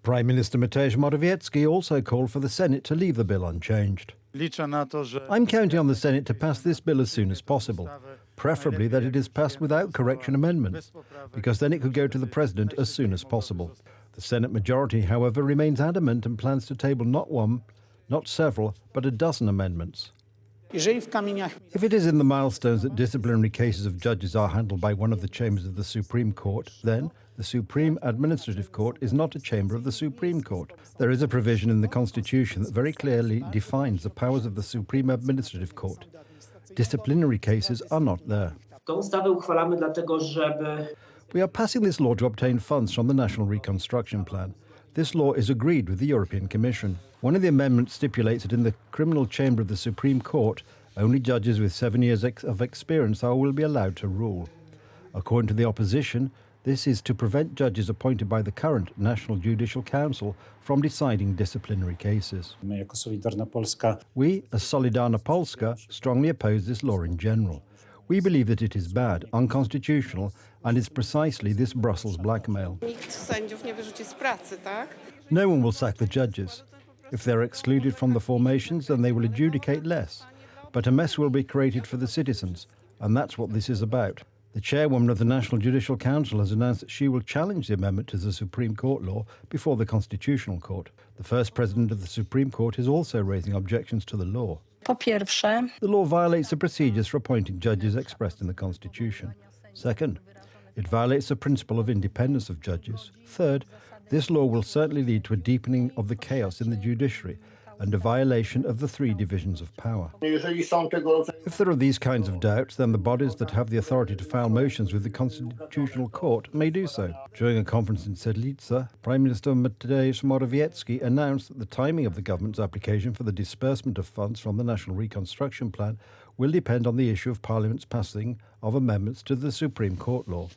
Prime Minister Mateusz Morawiecki also called for the Senate to leave the bill unchanged. I'm counting on the Senate to pass this bill as soon as possible, preferably that it is passed without correction amendments, because then it could go to the President as soon as possible. The Senate majority, however, remains adamant and plans to table not one, not several, but a dozen amendments. If it is in the milestones that disciplinary cases of judges are handled by one of the chambers of the Supreme Court, then the Supreme Administrative Court is not a chamber of the Supreme Court. There is a provision in the Constitution that very clearly defines the powers of the Supreme Administrative Court. Disciplinary cases are not there. We are passing this law to obtain funds from the National Reconstruction Plan. This law is agreed with the European Commission. One of the amendments stipulates that in the criminal chamber of the Supreme Court, only judges with 7 years of experience will be allowed to rule. According to the opposition, this is to prevent judges appointed by the current National Judicial Council from deciding disciplinary cases. We, as Solidarna Polska, strongly oppose this law in general. We believe that it is bad, unconstitutional, and is precisely this Brussels blackmail. No one will sack the judges. If they're excluded from the formations, then they will adjudicate less. But a mess will be created for the citizens, and that's what this is about. The chairwoman of the National Judicial Council has announced that she will challenge the amendment to the Supreme Court law before the Constitutional Court. The first president of the Supreme Court is also raising objections to the law. The law violates the procedures for appointing judges expressed in the Constitution. Second, it violates the principle of independence of judges. Third, this law will certainly lead to a deepening of the chaos in the judiciary and a violation of the three divisions of power. If there are these kinds of doubts, then the bodies that have the authority to file motions with the Constitutional Court may do so. During a conference in Sedlice, Prime Minister Mateusz Morawiecki announced that the timing of the government's application for the disbursement of funds from the National Reconstruction Plan will depend on the issue of Parliament's passing of amendments to the Supreme Court law.